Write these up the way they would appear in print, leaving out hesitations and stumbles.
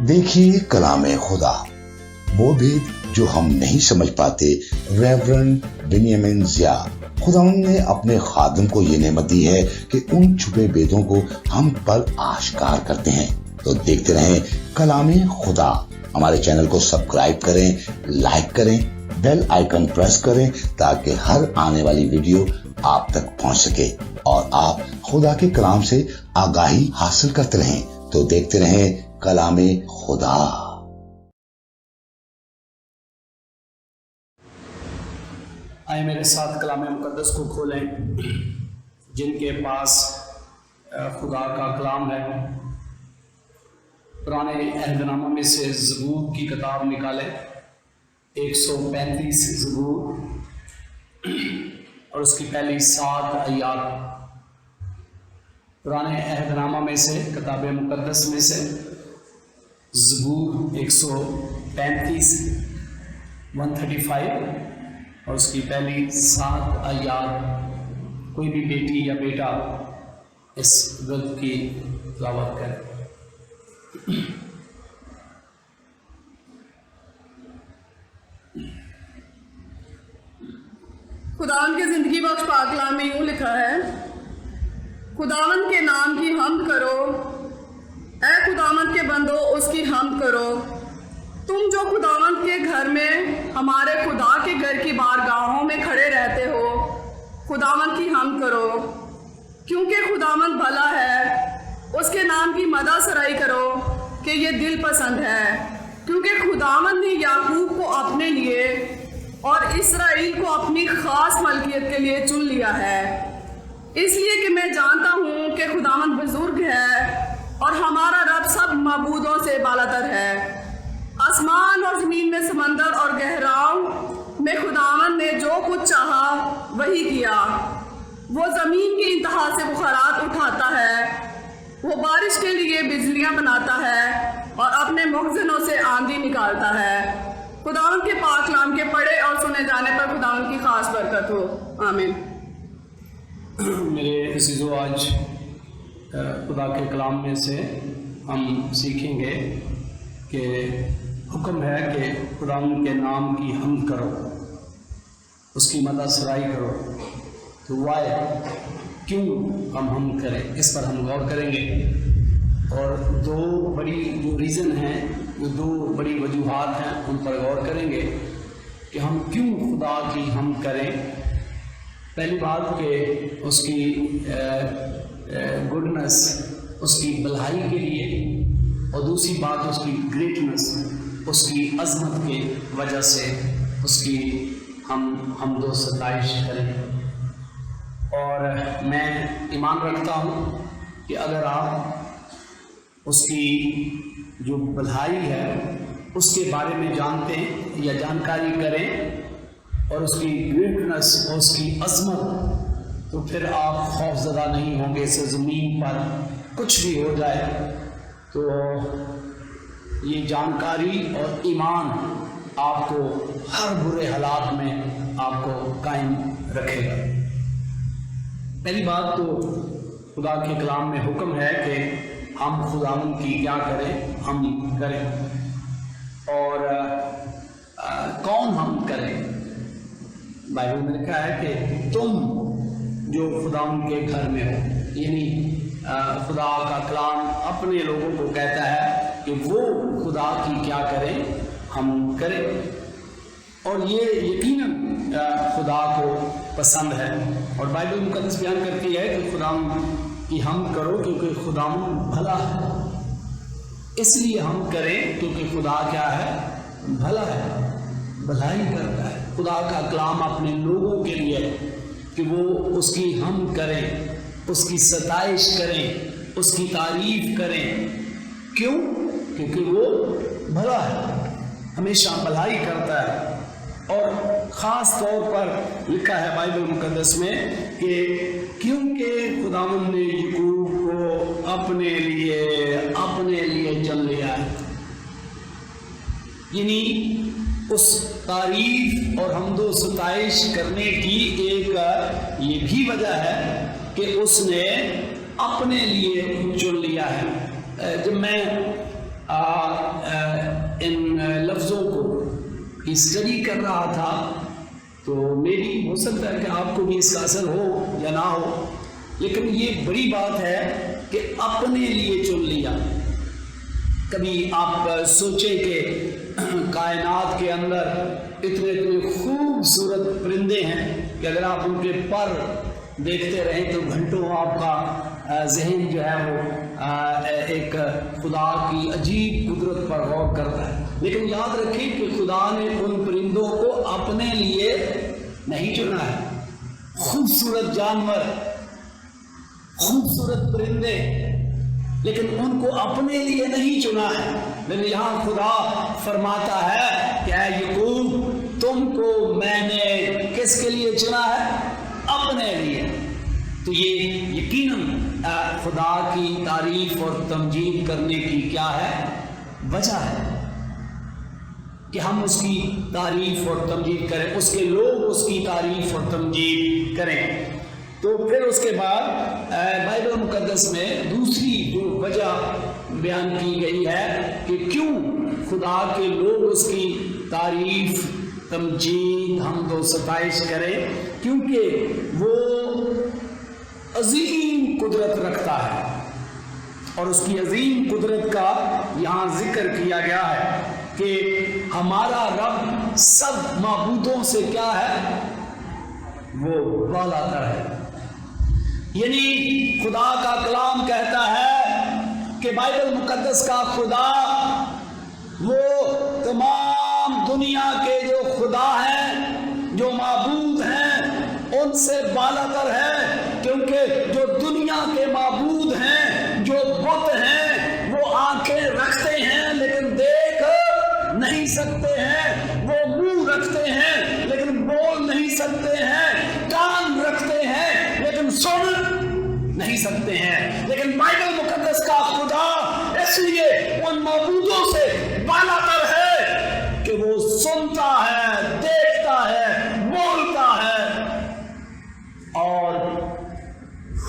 देखिए कलाम खुदा, वो भेद जो हम नहीं समझ पाते। रेवरेंड बेनियामिन ज़िया, खुदावंद ने अपने खादिम को ये नेमत दी है कि उन छुपे भेदों को हम पर आश्कार करते हैं। तो देखते रहें कलाम खुदा। हमारे चैनल को सब्सक्राइब करें, लाइक करें, बेल आइकन प्रेस करें ताकि हर आने वाली वीडियो आप तक पहुंच सके और आप खुदा के कलाम से आगाही हासिल करते रहें। तो देखते रहें कलाम खुदा। आए मेरे साथ कलाम मुकद्दस को खोलें। जिनके पास खुदा का कलाम है, पुराने अहदनामा में से ज़बूर की किताब निकालें, 135 ज़बूर और उसकी पहली 7 आयत। पुराने अहदनामा में से, किताब मुकद्दस में से ज़बूर 135 135 और उसकी पहली 7 आयत। कोई भी बेटी या बेटा इस गद्य की तिलावत करे। खुदावंद के जिंदगी बख्श पाक कलाम में यूं लिखा है, खुदावंद के नाम की हम्द करो, ऐ खुदावंद के बंदो उसकी हम्द करो। तुम जो खुदावंद के घर में हमारे खुदा के घर की बारगाहों में खड़े रहते हो, खुदावंद की हम्द करो, क्योंकि खुदावंद भला है। उसके नाम की मदा सराई करो कि ये दिल पसंद है, क्योंकि खुदावंद ने याकूब को अपने लिए और इसराइल को अपनी खास मलकियत के लिए चुन लिया है। इसलिए कि मैं जानता हूँ कि खुदावंद बुजुर्ग है और हमारा रब सब मबूदों से बालातर है। आसमान और ज़मीन में समंदर और गहराओं में खुदावंद ने जो कुछ चाहा वही किया। वो ज़मीन की इंतहा से बुखारात उठाता है, वो बारिश के लिए बिजलियाँ बनाता है और अपने मुखजनों से आंधी निकालता है। खुदावंद के पाक कलाम के पढ़े और सुने जाने पर खुदावंद की खास बरकत हो। आमीन। मेरे अज़ीज़ों, आज खुदा के कलाम में से हम सीखेंगे कि हुक्म है कि खुदावंद के नाम की हम्द करो, उसकी मदद सराई करो। तो वाय क्यों हम करें, इस पर हम गौर करेंगे। और दो बड़ी जो रीज़न हैं, जो दो बड़ी वजूहात हैं, उन पर गौर करेंगे कि हम क्यों खुदा की हम करें। पहली बात कि उसकी गुडनेस, उसकी भलाई के लिए, और दूसरी बात उसकी ग्रेटनेस, उसकी अज़मत के वजह से उसकी हम दो सताइश करें। और मैं ईमान रखता हूँ कि अगर आप उसकी जो भलाई है उसके बारे में जानते हैं या जानकारी करें और उसकी ग्रेटनेस और उसकी अज़मत, तो फिर आप खौफज़दा नहीं होंगे। इस ज़मीन पर कुछ भी हो जाए तो ये जानकारी और ईमान आपको हर बुरे हालात में आपको कायम रखेगा। पहली बात तो खुदा के कलाम में हुक्म है कि हम खुदावंद की क्या करें, हम करें। और कौन हम करें? बाइबल में लिखा है कि तुम जो खुदावंद के घर में हो, यानी खुदा का कलाम अपने लोगों को कहता है कि वो खुदा की क्या करें, हम करें। और ये यकीनन खुदा को पसंद है। और बाइबल मुकद्दस बयान करती है कि खुदावंद कि हम करो क्योंकि खुदावंद भला है। इसलिए हम करें क्योंकि खुदा क्या है, भला है, भलाई करता है। खुदा का कलाम अपने लोगों के लिए कि वो उसकी हम करें, उसकी सताइश करें, उसकी तारीफ करें। क्यों? क्योंकि वो भला है, हमेशा भलाई करता है। और ख़ास तौर पर लिखा है बाइबल मुकद्दस में कि क्योंकि खुदावंद ने याकूब को अपने लिए चुन लिया है। यानी उस तारीफ और हमदो सताइश करने की एक ये भी वजह है कि उसने अपने लिए चुन लिया है। जब मैं स्टडी कर रहा था, तो मेरी हो सकता है कि आपको भी इसका असर हो या ना हो, लेकिन ये बड़ी बात है कि अपने लिए चुन लिया। कभी आप सोचें कि कायनात के अंदर इतने इतने खूबसूरत परिंदे हैं कि अगर आप उनके पर देखते रहें तो घंटों आपका जहन जो है वो एक खुदा की अजीब कुदरत पर गौर करता है। लेकिन याद रखें कि खुदा ने उन परिंदों को अपने लिए नहीं चुना है। खूबसूरत जानवर, खूबसूरत परिंदे, लेकिन उनको अपने लिए नहीं चुना है। लेकिन यहाँ खुदा फरमाता है कि ऐ याकूब, तुमको मैंने किसके लिए चुना है? अपने लिए। तो ये यकीनन खुदा की तारीफ और तमजीद करने की क्या है? वजह है कि हम उसकी तारीफ और तमजीद करें, उसके लोग उसकी तारीफ और तमजीद करें। तो फिर उसके बाद बाइबल मुकद्दस में दूसरी जो वजह बयान की गई है कि क्यों खुदा के लोग उसकी तारीफ, तमजीद, हमद व सताइश करें, क्योंकि वो अजीम कुदरत रखता है। और उसकी अजीम कुदरत का यहाँ जिक्र किया गया है कि हमारा रब सब माबूदों से क्या है? वो बालातर है। यानी खुदा का कलाम कहता है कि बाइबल मुकद्दस का खुदा वो तमाम दुनिया के जो खुदा हैं, जो माबूद हैं, उनसे बालातर है। क्योंकि जो दुनिया के माबूद हैं, जो बुत हैं, वो आंखें रखते हैं लेकिन देख नहीं सकते हैं, वो मुंह रखते हैं लेकिन बोल नहीं सकते हैं, कान रखते हैं लेकिन सुन नहीं सकते हैं। लेकिन बाइबल मुकद्दस का खुदा इसलिए उन माबूदों से बालातर है कि वो सुनता है, देखता है, बोलता है और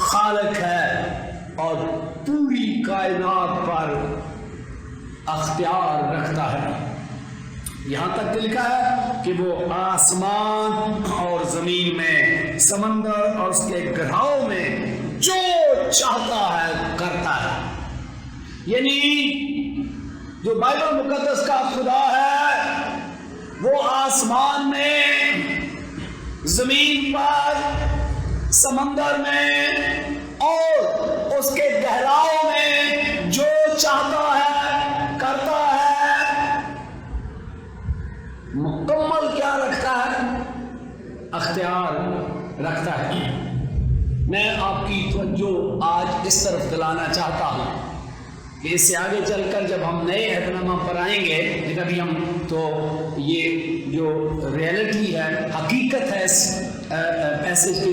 खालिक है और पूरी कायनात पर अख्तियार रखता है। यहाँ तक कि लिखा है कि वो आसमान और जमीन में, समंदर और उसके गहराओं में जो चाहता है करता है। यानी जो बाइबल मुकद्दस का खुदा है वो आसमान में, जमीन पर, समंदर में और उसके गहराओं में जो चाहता है करता है। मुकम्मल क्या रखता है? अख्तियार रखता है। मैं आपकी तवज्जो आज इस तरफ दिलाना चाहता हूँ कि इससे आगे चलकर जब हम नए अहदनामा पर आएंगे, लेकिन अभी हम तो ये जो रियलिटी है, हकीकत है इस पैसेज की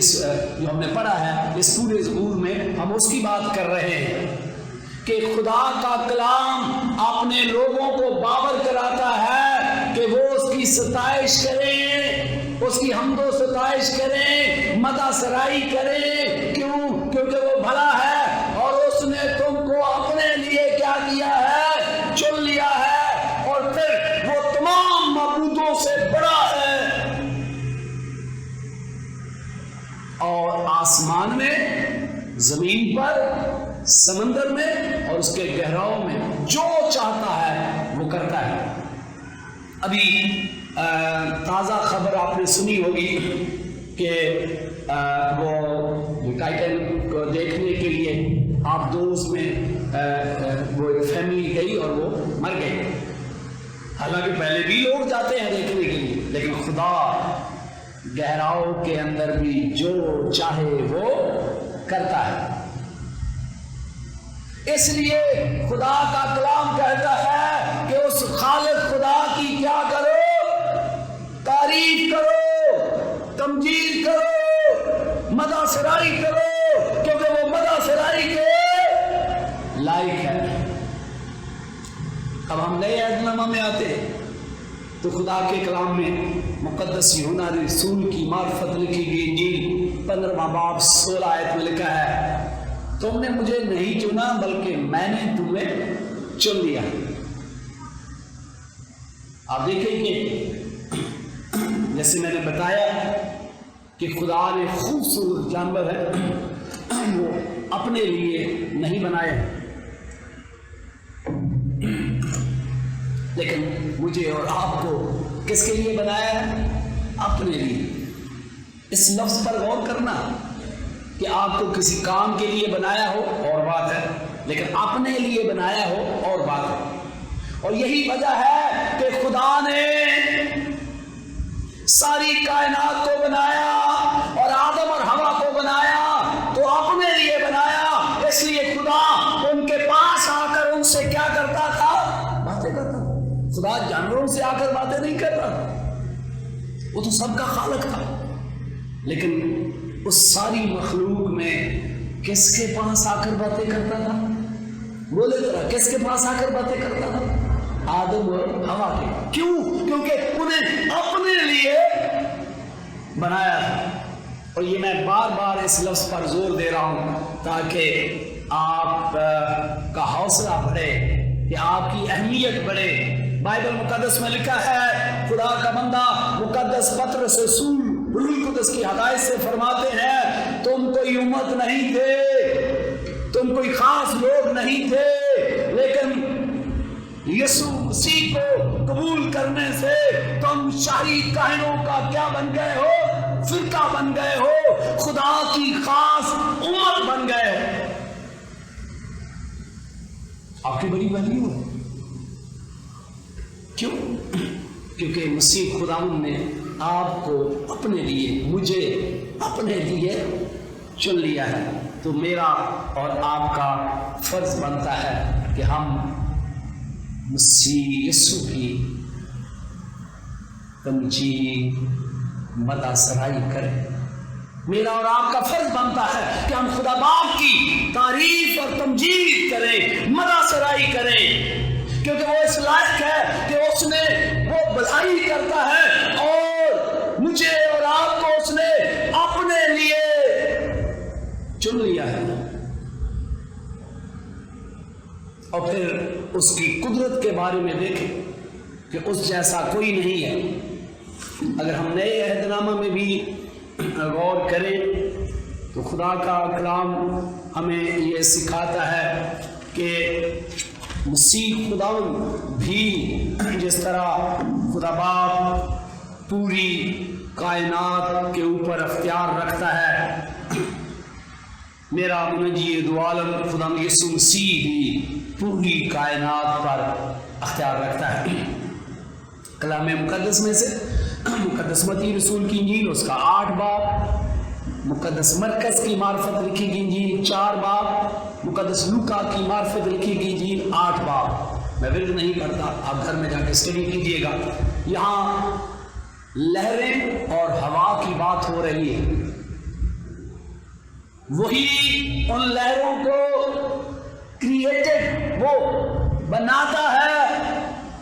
जो हमने पढ़ा है इस पूरे ज़बूर में, हम उसकी बात कर रहे हैं कि खुदा का कलाम अपने लोगों को बावर कराता है कि वो उसकी सताइश करें, उसकी हमदो सताइश करें, मदा सराई करें। क्यों? क्योंकि वो भला है और उसने तुमको अपने लिए क्या किया है? चुन लिया है। और फिर वो तमाम माबूदों से बड़ा है और आसमान में, जमीन पर, समंदर में और उसके गहराओं में जो चाहता है वो करता है। अभी ताज़ा खबर आपने सुनी होगी कि वो टाइटैनिक को देखने के लिए आप दोस्त में वो एक फैमिली गई और वो मर गई। हालांकि पहले भी लोग जाते हैं देखने के लिए, लेकिन खुदा गहराओं के अंदर भी जो चाहे वो करता है। इसलिए खुदा का कलाम कहता है कि उस खालिक खुदा की क्या करो? तारीफ करो, तमजीद करो, मदा सराई करो, क्योंकि वो मदा सराई के लायक है। अब हम नए अहदनामा में आते तो खुदा के कलाम में मुकद्दस यूहन्ना रसूल की मार्फत लिखी गई इंजील 15वां बाब 16 आयत में लिखा है, तुमने मुझे नहीं चुना बल्कि मैंने तुम्हें चुन लिया। आप देखेंगे جیسے میں نے بتایا کہ خدا نے خوبصورت جانور ہے وہ اپنے لیے نہیں بنائے، لیکن مجھے اور آپ کو کس کے لیے بنایا ہے؟ اپنے لیے۔ اس لفظ پر غور کرنا کہ آپ کو کسی کام کے لیے بنایا ہو اور بات ہے، لیکن اپنے لیے بنایا ہو اور بات ہے۔ اور یہی وجہ ہے کہ خدا نے ساری کائنات کو بنایا اور آدم اور حوا کو بنایا تو اپنے لیے بنایا۔ اس لیے خدا ان کے پاس آ کر ان سے کیا کرتا تھا؟ باتیں کرتا تھا۔ خدا جانوروں سے آ کر باتیں نہیں کرتا تھا، وہ تو سب کا خالق تھا، لیکن اس ساری مخلوق میں کس کے پاس آ کر باتیں کرتا تھا؟ بولے ذرا، کس کے پاس آ کر باتیں کرتا تھا؟ آدم اور حوا کے۔ کیوں؟ کیونکہ انہیں اپنے لیے بنایا تھا۔ اور یہ میں بار بار اس لفظ پر زور دے رہا ہوں تاکہ آپ کا حوصلہ بڑھے، کہ آپ کی اہمیت بڑھے۔ بائبل مقدس میں لکھا ہے، خدا کا بندہ مقدس پطرس رسول روح القدس کی ہدایت سے فرماتے ہیں، تم کوئی امت نہیں تھے، تم کوئی خاص لوگ نہیں تھے، لیکن یسوع مسیح کو قبول کرنے سے تم شاہی کاہنوں کا کیا بن گئے ہو؟ فرقہ بن گئے ہو، خدا کی خاص امت بن گئے ہو۔ آپ کی بڑی ویلیو ہے۔ کیوں؟ کیونکہ مسیح خداوند نے آپ کو اپنے لیے، مجھے اپنے لیے چن لیا ہے۔ تو میرا اور آپ کا فرض بنتا ہے کہ ہم مسیح یسوع کی تمجید مدح سرائی کریں۔ میرا اور آپ کا فرض بنتا ہے کہ ہم خدا باپ کی تعریف اور تمجید کریں، مدح سرائی کریں، کیونکہ وہ اس لائق ہے کہ اس نے وہ بھلائی کرتا ہے اور مجھے اور آپ کو اس نے اپنے لیے چن لیا ہے۔ اور پھر اس کی قدرت کے بارے میں دیکھیں کہ اس جیسا کوئی نہیں ہے۔ اگر ہم نئے عہد نامہ میں بھی غور کریں تو خدا کا کلام ہمیں یہ سکھاتا ہے کہ مسیح خداوند بھی جس طرح خدا باپ پوری کائنات کے اوپر اختیار رکھتا ہے، میرا منجی دو عالم خدا یسوع مسیح بھی پوری کائنات پر اختیار رکھتا ہے۔ کلام مقدس میں سے مقدس متی رسول کی انجیل اس کا 8 باب، مقدس مرکز کی معرفت لکھی گئی انجیل 4 باب، مقدس لوکا کی معرفت لکھی گئی انجیل 8 باب۔ میں ورد نہیں کرتا، آپ گھر میں جا کے اسٹڈی کیجیے گا۔ یہاں لہریں اور ہوا کی بات ہو رہی ہے۔ وہی ان لہروں کو کریٹڈ وہ بناتا ہے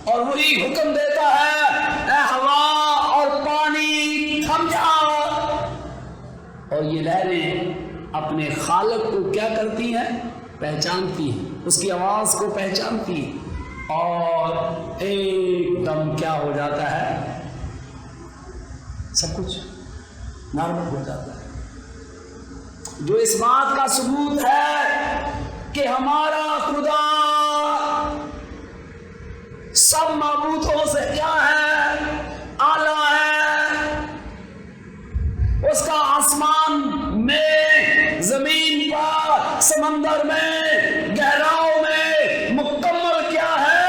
اور وہی حکم دیتا ہے، اے ہوا اور پانی تھم جاؤ۔ اور یہ لہریں اپنے خالق کو کیا کرتی ہیں؟ پہچانتی ہیں، اس کی آواز کو پہچانتی ہیں، اور ایک دم کیا ہو جاتا ہے؟ سب کچھ نارمل ہو جاتا ہے، جو اس بات کا ثبوت ہے کہ ہمارا خدا سب معبودوں سے کیا ہے؟ اعلیٰ ہے۔ اس کا آسمان میں، زمین پر، سمندر میں، گہراؤں میں مکمل کیا ہے؟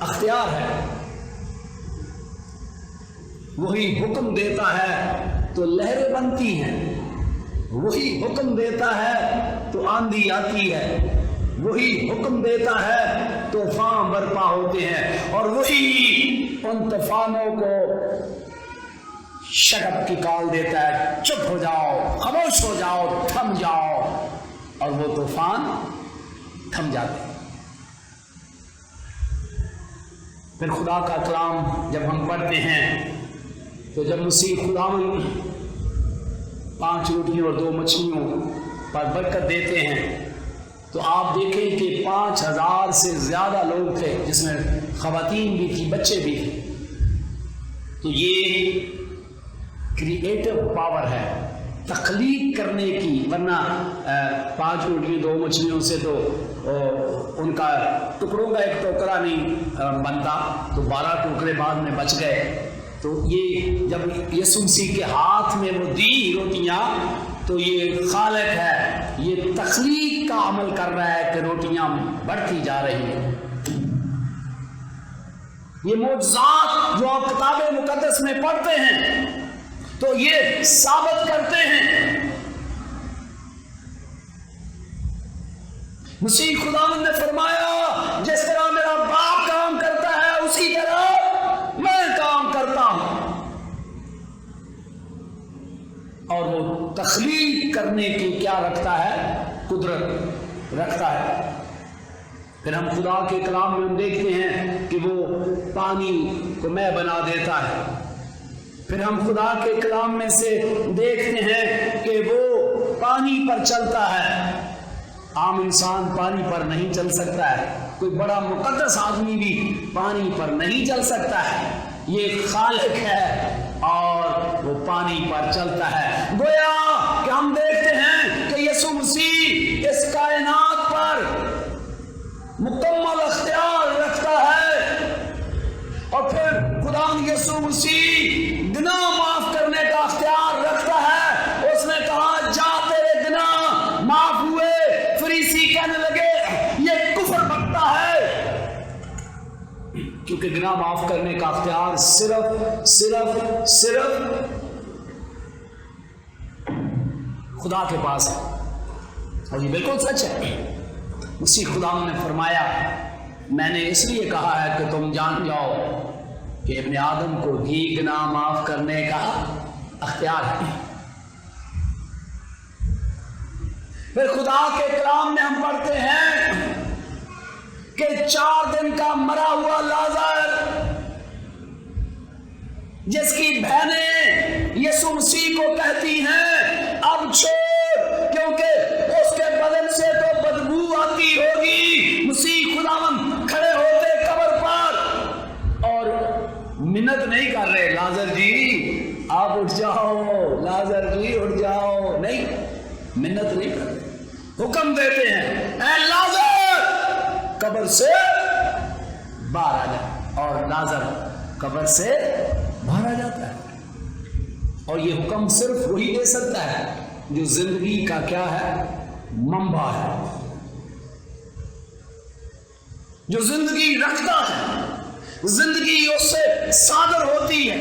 اختیار ہے۔ وہی حکم دیتا ہے تو لہریں بنتی ہیں، وہی حکم دیتا ہے تو آندھی آتی ہے، وہی حکم دیتا ہے طوفان برپا ہوتے ہیں، اور وہی ان طوفانوں کو شٹ اپ کی کال دیتا ہے، چپ ہو جاؤ، خاموش ہو جاؤ، تھم جاؤ، اور وہ طوفان تھم جاتے ہیں۔ پھر خدا کا کلام جب ہم پڑھتے ہیں تو جب مسیح خداوند 5 روٹیوں اور 2 مچھلیوں پر برکت دیتے ہیں تو آپ دیکھیں کہ 5000 سے زیادہ لوگ تھے، جس میں خواتین بھی تھی، بچے بھی تھے، तो ये क्रिएटिव पावर है, तख्लीक करने की। वरना 5 रोटियों 2 मछलियों से तो उनका टुकड़ों का एक टोकरा नहीं बनता, तो 12 टुकड़े बाद में बच गए। तो ये जब यीशु मसीह के हाथ में वो दी रोटियां, तो ये खालिक है, ये तख्लीक का अमल कर रहा है कि रोटियां बढ़ती जा रही हैं। ये मौजज़ात जो आप किताब मुकद्दस में पढ़ते हैं, तो ये साबित करते हैं। मसीह खुदावंद ने फरमाया, जिस तरह मेरा बाप काम करता है उसी तरह मैं काम करता हूं। और वो तख्लीक करने की क्या रखता है? कुदरत रखता है। फिर हम खुदा के कलाम में हम देखते हैं कि वो पानी को मैं बना देता है। फिर हम खुदा के कलाम में से देखते हैं कि वो पानी पर चलता है। आम इंसान पानी पर नहीं चल सकता है, कोई बड़ा मुकद्दस आदमी भी पानी पर नहीं चल सकता है। ये खालिक है और वो पानी पर चलता है। गोया कि हम देखते हैं कि यीशु मसीह इस कायनात पर मुकम्मल अख्तियार रखता है। और फिर खुदा यीशु मसीह गुनाह माफ करने का अख्तियार रखता है। उसने कहा, जा तेरे गुनाह माफ हुए। फरीसी कहने लगे, ये कुफ्र बकता है, क्योंकि गुनाह माफ करने का अख्तियार सिर्फ खुदा के पास है। और ये बिल्कुल सच है। मसीह खुदा ने फरमाया, मैंने इसलिए कहा है कि तुम जान जाओ कि इब्ने आदम को भी गुनाह माफ करने का अख्तियार है। फिर खुदा के कलाम में हम पढ़ते हैं कि 4 दिन का मरा हुआ लाजर, जिसकी बहनें यीशु मसीह को कहती हैं, अब छोड़, क्योंकि उसके बदन से तो बदबू आती होगी। मसीह खुदावंद खड़े होते कब्र पर और मिन्नत नहीं कर रहे, लाजर जी आप उठ जाओ, लाजर जी उठ जाओ, नहीं, मिन्नत नहीं कर रहे, हुक्म देते हैं, ऐ लाजर कब्र से बाहर आ जा। और लाजर कब्र से बाहर आ जाता है। और ये हुक्म सिर्फ वही दे सकता है जो जिंदगी का क्या है? मंबा है, जो जिंदगी रखता है, जिंदगी उससे सादर होती है।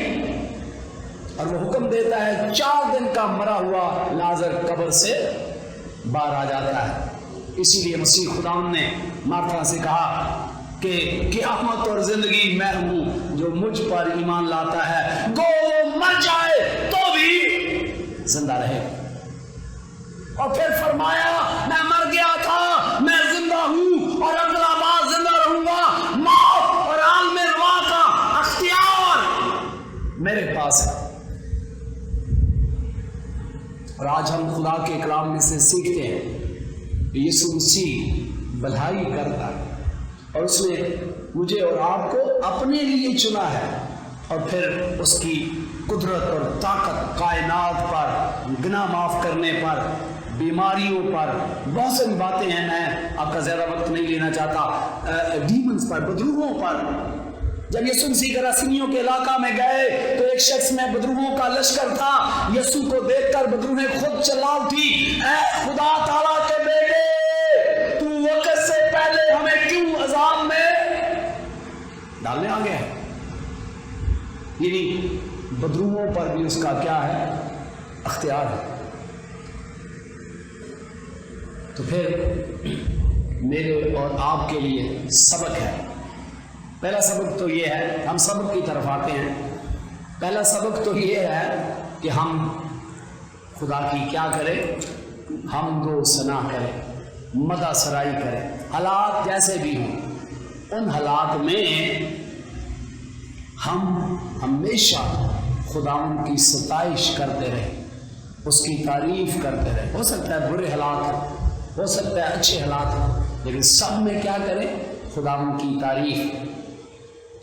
और वो हुक्म देता है, 4 दिन का मरा हुआ लाजर कब्र से बाहर आ जाता है। इसीलिए मसीह खुदा ने मार्था से कहा कि क़यामत और जिंदगी मैं हूं, जो मुझ पर ईमान लाता है, गो वो मर जाए तो भी जिंदा रहे। और फिर फरमाया, मैं मर गया था, मैं जिंदा हूं और अगला बार जिंदा रहूंगा। मौत और आलम रुआ का अख्तियार मेरे पास है। और आज हम खुदा के कलाम में से सीखते हैं कि यीशु मसीह भलाई करता है और उसने मुझे और आपको अपने लिए चुना है। और फिर उसकी कुदरत और ताकत कायनात पर, गुनाह माफ करने पर, बीमारियों पर, बहुत सारी बातें हैं, मैं आपका ज़्यादा वक्त नहीं लेना चाहता, डीमंस पर, बदरूहों पर। जब यीशु मसीह गरासीनियों के इलाका में गए तो एक शख्स में बदरूहों का लश्कर था। यीशु को देखकर बदरूहें खुद चिल्ला उठी, ऐ खुदा ताला के बेटे, तू वक्त से पहले हमें क्यों अजाब में डालने आ गया? यानी बदरूहों पर भी उसका क्या है? अख्तियार है। तो फिर मेरे और आपके लिए सबक है। पहला सबक तो ये है, हम सबक की तरफ आते हैं। पहला सबक तो ये है कि हम खुदा की क्या करें? हम दो सना करें, मदा सराई करें। हालात जैसे भी हों, उन हालात में हम हमेशा खुदा की सताइश करते रहें, उसकी तारीफ करते रहें। हो सकता है बुरे हालात, हो सकता है अच्छे हालात, लेकिन सब में क्या करें? खुदा की तारीफ।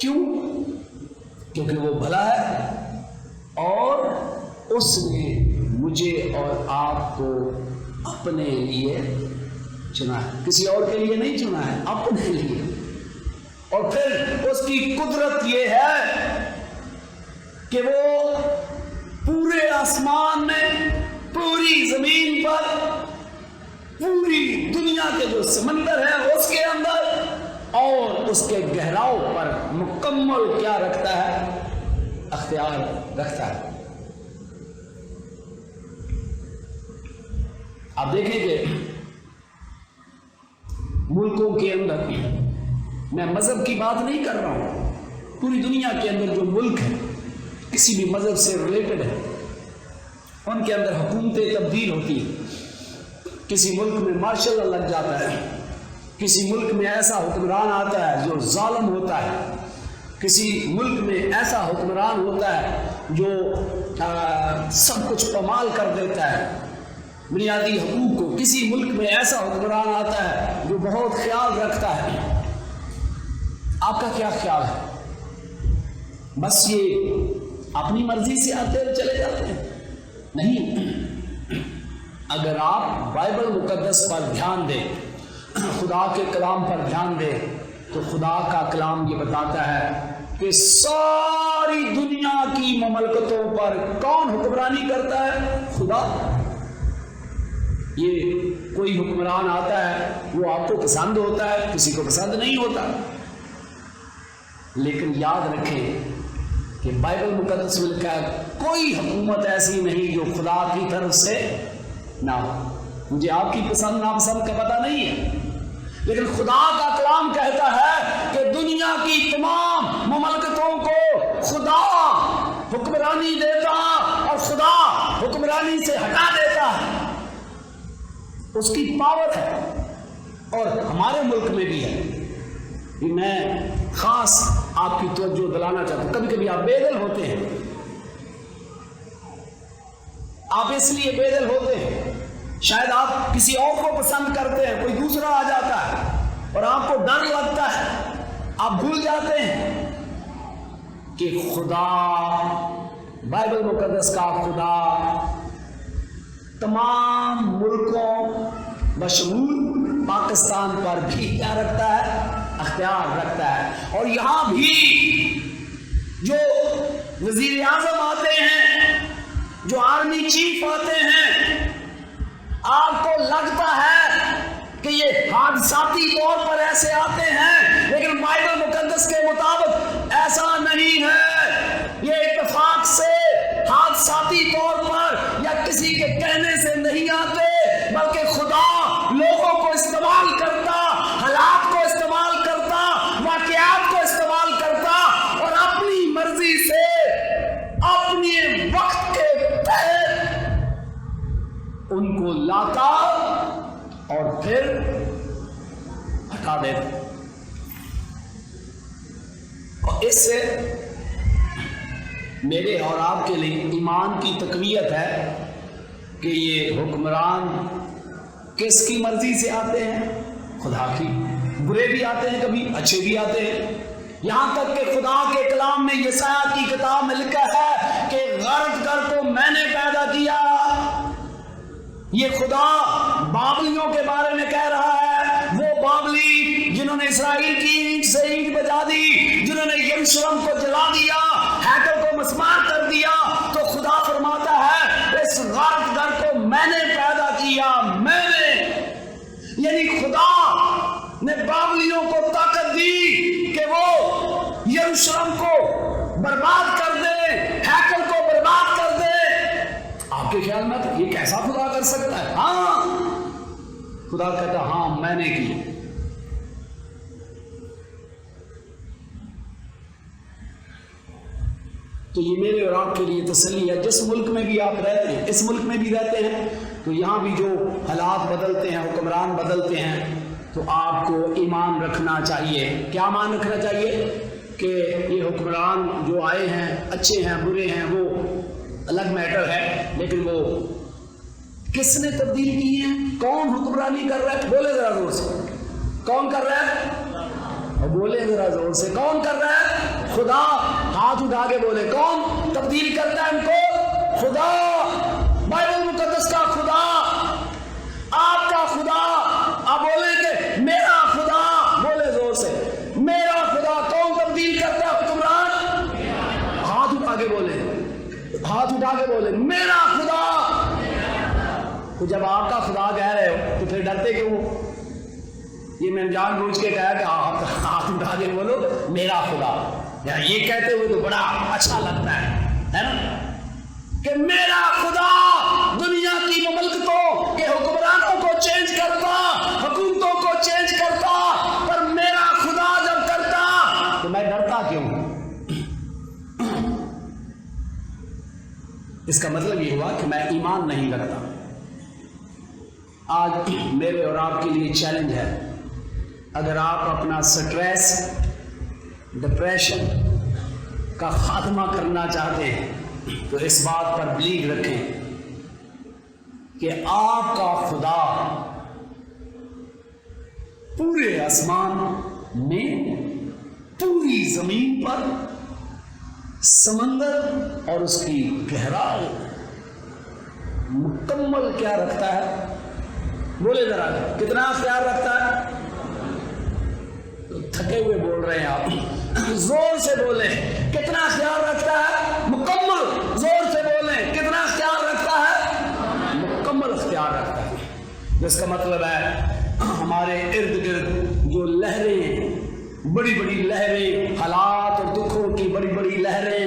क्यों? क्योंकि वो भला है और उसने मुझे और आपको अपने लिए चुना है, किसी और के लिए नहीं चुना है, अपने लिए। और फिर उसकी कुदरत ये है कि वो पूरे आसमान में, पूरी जमीन पर, पूरी दुनिया के जो समंदर है उसके अंदर और उसके गहराव पर मुकम्मल क्या रखता है, अख्तियार रखता है। आप देखेंगे मुल्कों के अंदर, मैं मजहब की बात नहीं कर रहा हूं, पूरी दुनिया के अंदर जो मुल्क है किसी भी मजहब से रिलेटेड है, उनके अंदर हुकूमतें तब्दील होती हैं। किसी मुल्क में मार्शल लग जाता है, किसी मुल्क में ऐसा हुक्मरान आता है जो जालिम होता है, किसी मुल्क में ऐसा हुक्मरान होता है जो सब कुछ पमाल कर देता है बुनियादी हकूक को, किसी मुल्क में ऐसा हुक्मरान आता है जो बहुत ख्याल रखता है। आपका क्या ख्याल है? बस ये अपनी मर्जी से आते हुए चले जाते हैं? नहीं, अगर आप बाइबल मुकद्दस पर ध्यान दें, खुदा के कलाम पर ध्यान दें, तो खुदा का कलाम ये बताता है कि सारी दुनिया की ममलकतों पर कौन हुक्मरानी करता है? खुदा। ये कोई हुक्मरान आता है, वो आपको पसंद होता है, किसी को पसंद नहीं होता, लेकिन याद रखें कि बाइबल मुकद्दस में लिखा है कोई हुकूमत ऐसी नहीं जो खुदा की तरफ से ना हो। मुझे आपकी पसंद नापसंद का पता नहीं है, लेकिन खुदा का कलाम कहता है कि दुनिया की तमाम ममलकतों को खुदा हुक्मरानी देता और खुदा हुक्मरानी से हटा देता है, उसकी पावर है। और हमारे मुल्क में भी है। मैं खास आपकी तवज्जो दिलाना चाहता हूं, कभी कभी आप बेदल होते हैं, आप इसलिए बेदल होते हैं, शायद आप किसी और को पसंद करते हैं, कोई दूसरा आ जाता है और आपको डर लगता है, आप भूल जाते हैं कि खुदा, बाइबल मुकद्दस का खुदा तमाम मुल्कों बशमूल पाकिस्तान पर भी क्या रखता है, अख्तियार रखता है। और यहां भी जो वजीर आजम आते हैं, जो आर्मी चीफ आते हैं, आपको लगता है कि ये हादसाती तौर पर ऐसे आते हैं, लेकिन बाइबल मुकद्दस के मुताबिक ऐसा नहीं है। ये इत्तेफाक से हादसाती तौर पर या किसी के कहने से नहीं आते, बल्कि खुदा लोगों को इस्तेमाल करता, हालात को इस्तेमाल करता, वाक़यात को इस्तेमाल करता और अपनी मर्जी से अपने वक्त के तहत उनको लाता और फिर हटा देता। और इससे मेरे और आपके लिए ईमान की तकवीयत है कि ये हुक्मरान किसकी मर्जी से आते हैं? खुदा की। बुरे भी आते हैं, कभी अच्छे भी आते हैं। यहां तक कि खुदा के कलाम में यशायाह की किताब में लिखा है कि गैरतगर को मैंने पैदा किया। ये खुदा बाबलियों के बारे में कह रहा है, वो बाबली जिन्होंने इसराइल की ईंट से ईंट बजा दी, जिन्होंने यरूशलेम को जला दिया, हैकल को मस्मार कर दिया। तो खुदा फरमाता है इस गैरतगर को मैंने पैदा किया, मैंने, यानी खुदा ने बाबलियों को ताकत दी कि वो यरूशलेम को बर्बाद कर दे, हैकल को बर्बाद कर दे। आपके ख्याल में तो ये कैसा खुदा कर सकता है? हाँ, खुदा कहता हाँ मैंने की। तो ये मेरे और आपके लिए तसल्ली है, जिस मुल्क में भी आप रहते हैं, इस मुल्क में भी रहते हैं, तो यहाँ भी जो हालात बदलते हैं, हुक्मरान बदलते हैं, तो आपको ईमान रखना चाहिए। क्या ईमान रखना चाहिए? कि ये हुक्मरान जो आए हैं, अच्छे हैं बुरे हैं, वो अलग मैटर है, लेकिन वो किसने तब्दील की है? कौन हुक्मरानी कर रहा है? बोले जरा जोर से, कौन कर रहा है? और बोले जरा जोर से, कौन कर रहा है? खुदा। हाथ ہاتھ اٹھا کے بولے کون تبدیل کرتا ہے ان کو؟ خدا، بائبل مقدس کا خدا، آپ کا خدا۔ آپ بولیں کہ میرا خدا، بولے زور سے میرا خدا۔ کون تبدیل کرتا ہے حکمران؟ ہاتھ اٹھا کے بولے، ہاتھ اٹھا کے بولے میرا خدا۔ تو جب آپ کا خدا کہہ رہے ہو تو پھر ڈرتے کیوں؟ یہ میں جان بوجھ کے کہا کہ آپ ہاتھ اٹھا کے بولو میرا خدا، یا یہ کہتے ہوئے تو بڑا اچھا لگتا ہے نا، کہ میرا خدا دنیا کی مملکتوں کے حکمرانوں کو چینج کرتا، حکومتوں کو چینج کرتا، پر میرا خدا جب کرتا تو میں ڈرتا کیوں؟ اس کا مطلب یہ ہوا کہ میں ایمان نہیں رکھتا۔ آج میرے اور آپ کے لیے چیلنج ہے، اگر آپ اپنا سٹریس، ڈپریشن کا خاتمہ کرنا چاہتے ہیں تو اس بات پر بلیو رکھیں کہ آپ کا خدا پورے آسمان میں، پوری زمین پر، سمندر اور اس کی گہرائی مکمل کیا رکھتا ہے؟ بولے ذرا کتنا اختیار رکھتا ہے؟ تھکے ہوئے بول رہے ہیں آپ، زور سے بولیں کتنا اختیار رکھتا ہے؟ مکمل۔ زور سے بولیں کتنا اختیار رکھتا ہے؟ مکمل اختیار رکھتا ہے۔ جس کا مطلب ہے ہمارے ارد گرد جو لہریں، بڑی بڑی لہریں، حالات اور دکھوں کی بڑی بڑی لہریں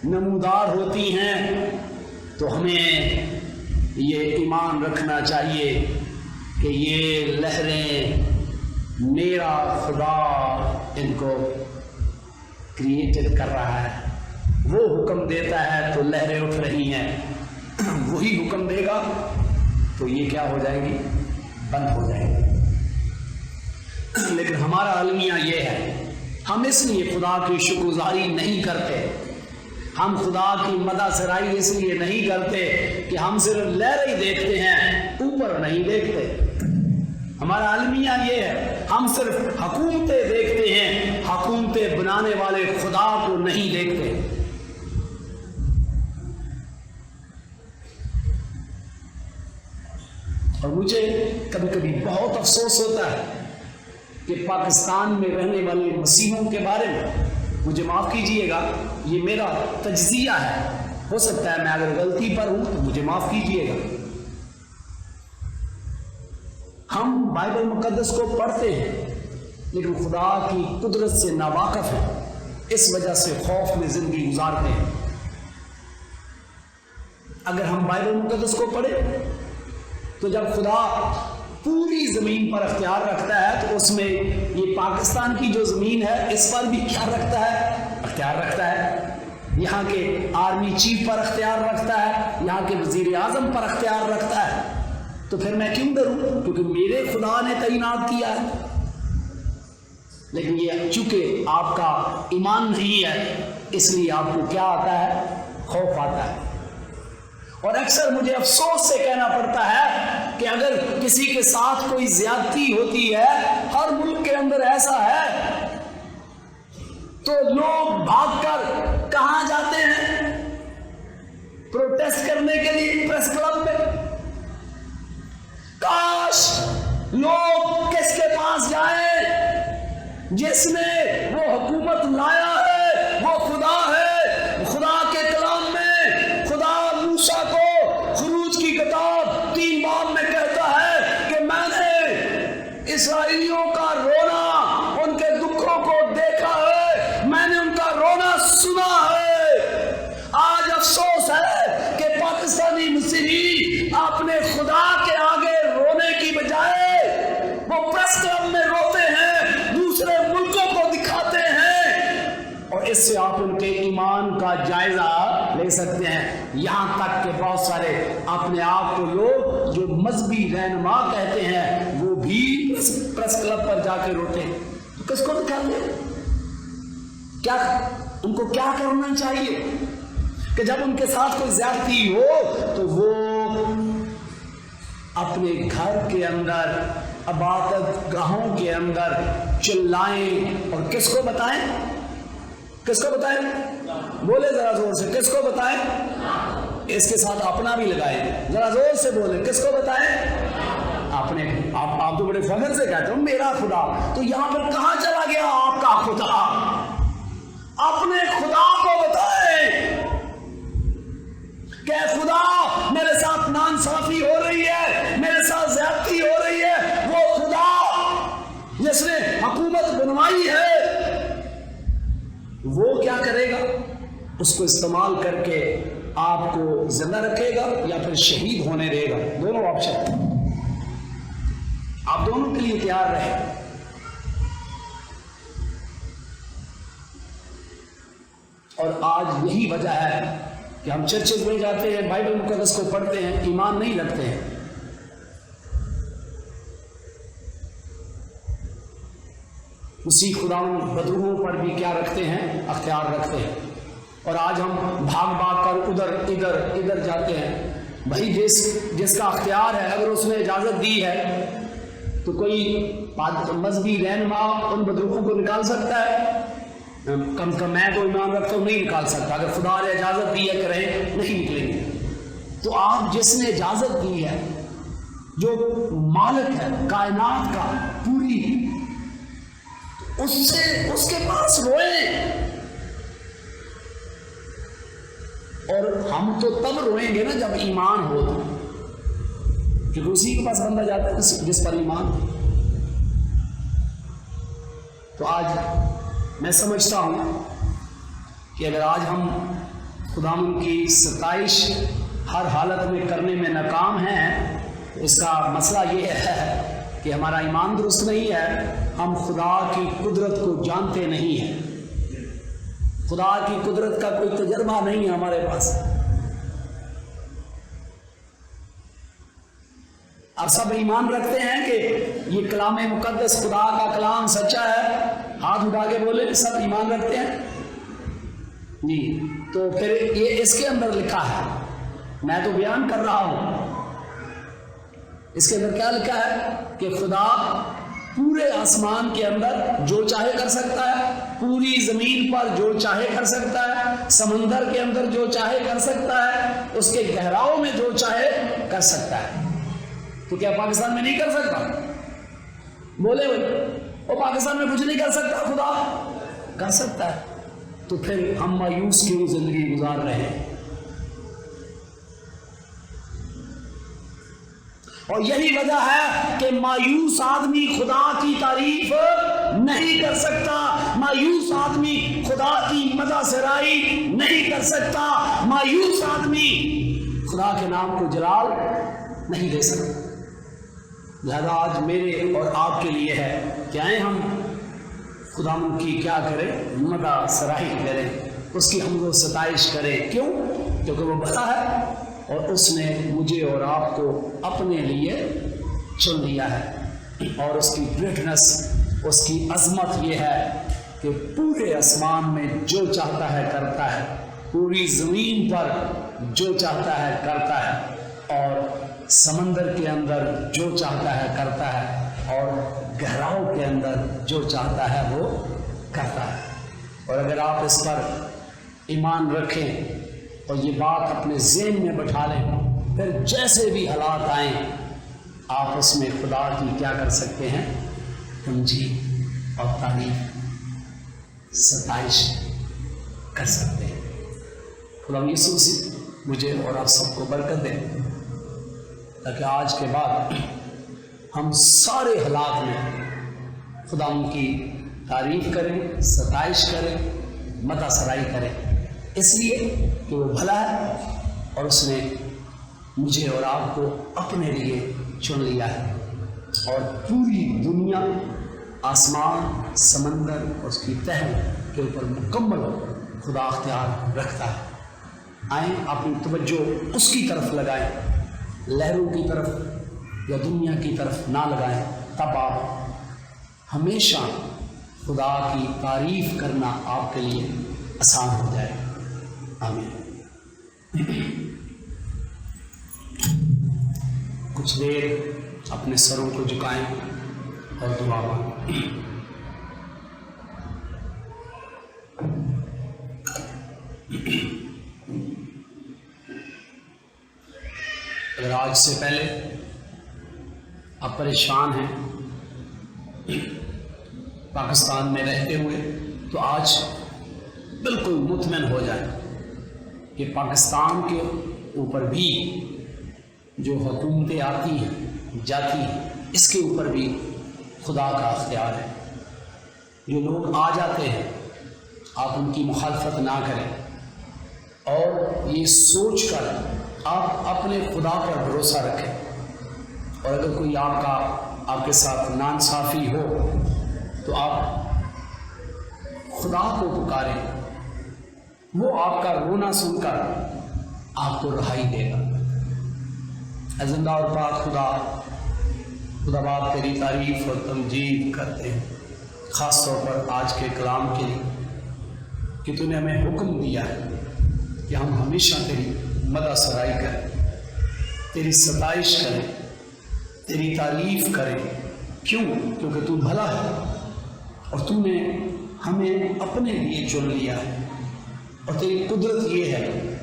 نمودار ہوتی ہیں، تو ہمیں یہ ایمان رکھنا چاہیے کہ یہ لہریں میرا خدا ان کو کریٹڈ کر رہا ہے۔ وہ حکم دیتا ہے تو لہریں اٹھ رہی ہیں، وہی حکم دے گا تو یہ کیا ہو جائے گی؟ بند ہو جائے گی۔ لیکن ہمارا المیہ یہ ہے، ہم اس لیے خدا کی شکر گزاری نہیں کرتے، ہم خدا کی مدح سرائی اس لیے نہیں کرتے کہ ہم صرف لہریں ہی دیکھتے ہیں، اوپر نہیں دیکھتے۔ ہمارا المیہ یہ ہے، ہم صرف حکومتیں دیکھتے ہیں، حکومتیں بنانے والے خدا کو نہیں دیکھتے۔ اور مجھے کبھی کبھی بہت افسوس ہوتا ہے کہ پاکستان میں رہنے والے مسیحیوں کے بارے میں، مجھے معاف کیجئے گا، یہ میرا تجزیہ ہے، ہو سکتا ہے میں اگر غلطی پر ہوں تو مجھے معاف کیجئے گا۔ ہم بائبل مقدس کو پڑھتے ہیں لیکن خدا کی قدرت سے ناواقف ہیں، اس وجہ سے خوف میں زندگی گزارتے ہیں۔ اگر ہم بائبل مقدس کو پڑھیں تو جب خدا پوری زمین پر اختیار رکھتا ہے تو اس میں یہ پاکستان کی جو زمین ہے اس پر بھی کیا رکھتا ہے؟ اختیار رکھتا ہے۔ یہاں کے آرمی چیف پر اختیار رکھتا ہے، یہاں کے وزیر اعظم پر اختیار رکھتا ہے۔ تو پھر میں کیوں ڈروں؟ کیونکہ میرے خدا نے تعینات کیا ہے۔ لیکن یہ چونکہ آپ کا ایمان نہیں ہے، اس لیے آپ کو کیا آتا ہے؟ خوف آتا ہے۔ اور اکثر مجھے افسوس سے کہنا پڑتا ہے کہ اگر کسی کے ساتھ کوئی زیادتی ہوتی ہے، ہر ملک کے اندر ایسا ہے، تو لوگ بھاگ کر کہاں جاتے ہیں؟ پروٹیسٹ کرنے کے لیے پریس کلب میں۔ کاش لوگ کس کے پاس جائیں؟ جس نے وہ حکومت لایا ہے وہ خدا ہے۔ خدا کے کلام میں خدا موسیٰ کو خروج کی کتاب 3 باب میں کہتا ہے کہ میں نے اسرائیلیوں کا رونا، ان کے دکھوں کو دیکھا ہے، میں نے ان کا رونا سنا ہے۔ آج افسوس ہے کہ پاکستانی مسیحی اپنے خدا کے آگے رونے کی بجائے وہ پریس کلب میں روتے ہیں، دوسرے ملکوں کو دکھاتے ہیں، اور اس سے آپ ان کے ایمان کا جائزہ لے سکتے ہیں۔ یہاں تک کہ بہت سارے اپنے آپ کو لوگ جو مذہبی رہنما کہتے ہیں وہ بھی پریس کلب پر جا کے روتے ہیں۔ تو کس کو دکھاتے ہیں؟ کیا ان کو کیا کرنا چاہیے کہ جب ان کے ساتھ کوئی زیادتی ہو تو وہ اپنے گھر کے اندر، عبادت گاہوں کے اندر چلائیں اور کس کو بتائیں؟ किसको बताएं? बोले जरा जोर से, किसको बताएं? इसके साथ अपना भी लगाएं, जरा जोर से बोले, किसको बताएं? आपने आप तो बड़े फख्र से कहते हो मेरा खुदा, तो यहां पर कहां चला गया आपका खुदा? अपने खुदा को बताएं कि खुदा मेरे साथ नाइंसाफी हो रही है, मेरे साथ ज्यादती हो रही है। वो खुदा जिसने हुकूमत बनवाई है वो क्या करेगा? उसको इस्तेमाल करके आपको जिंदा रखेगा या फिर शहीद होने देगा। दोनों ऑप्शन, आप दोनों के लिए तैयार रहे। और आज यही वजह है कि हम चर्चेज में जाते हैं, बाइबल मुकद्दस को पढ़ते हैं, ईमान नहीं रखते हैं। उसी खुदावंद बदरूहों पर भी क्या रखते हैं? अख्तियार रखते हैं। और आज हम भाग भाग कर उधर इधर इधर जाते हैं। भाई जिसका अख्तियार है, अगर उसने इजाजत दी है तो कोई मजहबी रहनुमा उन बदरूहों को निकाल सकता है? कम से कम मैं तो ईमान रखता हूं, नहीं निकाल सकता। अगर खुदा ने इजाजत दी है करें, नहीं निकलेंगे। तो आप जिसने इजाजत दी है, जो मालिक है कायनात का पूरी, उसके पास रोए। और हम तो तब रोएंगे ना जब ईमान हो, क्योंकि उसी के पास बंदा जाता है जिस पर ईमान। तो आज मैं समझता हूं कि अगर आज हम खुदावंद की सताइश हर हालत में करने में नाकाम हैं, तो इसका मसला ये है कि हमारा ईमान दुरुस्त नहीं है, हम खुदा की कुदरत को जानते नहीं हैं, खुदा की कुदरत का कोई तजर्बा नहीं है हमारे पास। आप सब ईमान रखते हैं कि ये कलाम मुकद्दस खुदा का कलाम सच्चा है? हाथ उठा के बोले, सब ईमान रखते हैं जी। तो फिर ये इसके अंदर लिखा है, मैं तो बयान कर रहा हूं, इसके अंदर क्या लिखा है कि खुदा पूरे आसमान के अंदर जो चाहे कर सकता है, पूरी जमीन पर जो चाहे कर सकता है, समंदर के अंदर जो चाहे कर सकता है, उसके गहराओं में जो चाहे कर सकता है। तो क्या पाकिस्तान में नहीं कर सकता? बोले वो पाकिस्तान में कुछ नहीं कर सकता, खुदा कर सकता है। तो फिर हम मायूस क्यों जिंदगी गुजार रहे हैं? और यही वजह है कि मायूस आदमी खुदा की तारीफ नहीं कर सकता, मायूस आदमी खुदा की मदह सराई नहीं कर सकता, मायूस आदमी खुदा के नाम को जलाल नहीं दे सकता। लिहाजा आज मेरे और आपके लिए है कि आए हम खुदावंद की क्या करें? मदह सराही करें, उसकी हम सताइश करें। क्यों? क्योंकि वो भला है और उसने मुझे और आपको अपने लिए चुन लिया है। और उसकी ग्रेटनेस, उसकी अजमत ये है कि पूरे आसमान में जो चाहता है करता है, पूरी ज़मीन पर जो चाहता है करता है, और समंदर के अंदर जो चाहता है करता है, और गहराओं के अंदर जो चाहता है वो करता है। और अगर आप इस पर ईमान रखें और ये बात अपने ज़हन में बैठा लें, फिर जैसे भी हालात आएं, आप उसमें खुदा की क्या कर सकते हैं? तमजीद और तारीफ, सताइश कर सकते हैं। खुदा यीशु मसीह मुझे और आप सबको बरकत दें, ताकि आज के बाद हम सारे हालात में खुदा उनकी तारीफ करें, सताइश करें, मदह सराई करें, इसलिए कि वो भला है और उसने मुझे और आपको अपने लिए चुन लिया है। और पूरी दुनिया, आसमान, समंदर और उसकी तह के ऊपर मुकम्मल खुदा अख्तियार रखता है। आए अपनी तवज्जो उसकी तरफ लगाएं, लहरों की तरफ या दुनिया की तरफ ना लगाएं, तब आप हमेशा खुदा की तारीफ करना आपके लिए आसान हो जाए। आमीन। कुछ देर अपने सरों को झुकाएं और दुआ मांगें। اگر آج سے پہلے آپ پریشان ہیں پاکستان میں رہتے ہوئے، تو آج بالکل مطمئن ہو جائیں کہ پاکستان کے اوپر بھی جو حکومتیں آتی ہیں جاتی ہیں، اس کے اوپر بھی خدا کا اختیار ہے۔ جو لوگ آ جاتے ہیں آپ ان کی مخالفت نہ کریں، اور یہ سوچ کر آپ اپنے خدا پر بھروسہ رکھیں، اور اگر کوئی آپ کے ساتھ ناانصافی ہو تو آپ خدا کو پکاریں، وہ آپ کا رونا سن کر آپ کو رہائی دے گا۔ اے زندہ اور پاک خدا باپ تیری تعریف اور تمجید کرتے ہیں، خاص طور پر آج کے کلام کے لیے کہ تو نے ہمیں حکم دیا ہے کہ ہم ہمیشہ تیری مدح سرائی کریں، تیری ستائش کریں، تیری تعریف کریں۔ کیوں؟ کیونکہ تو بھلا ہے اور تو نے ہمیں اپنے لیے چن لیا ہے، اور تیری قدرت یہ ہے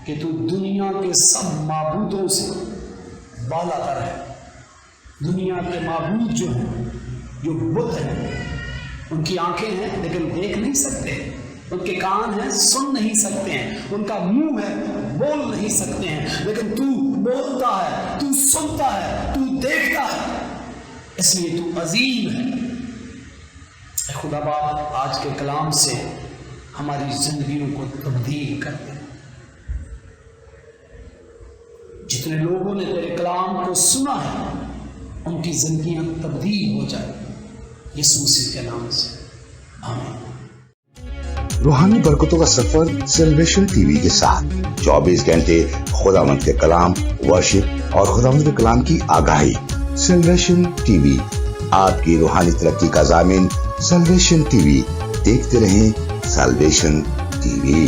کہ تو دنیا کے سب معبودوں سے بالا تر ہے۔ دنیا کے معبود جو ہیں، جو بت ہیں، ان کی آنکھیں ہیں لیکن دیکھ نہیں سکتے، ان کے کان ہیں سن نہیں سکتے ہیں، ان کا منہ ہے بول نہیں سکتے ہیں، لیکن تو بولتا ہے، تو سنتا ہے، تو دیکھتا ہے، اس لیے تو عظیم ہے۔ اے خدا باپ آج کے کلام سے ہماری زندگیوں کو تبدیل کر دے۔ جتنے لوگوں نے تیرے کلام کو سنا ہے ان کی زندگیاں تبدیل ہو جائیں، یسوع مسیح کے نام سے، آمین۔ روحانی برکتوں کا سفر سیلویشن ٹی وی کے ساتھ 24 گھنٹے خداوند کے کلام، ورشپ اور خداوند کے کلام کی آگاہی۔ سیلویشن ٹی وی آپ کی روحانی ترقی کا ضامن۔ سیلویشن ٹی وی، دیکھتے رہیں سیلویشن ٹی وی۔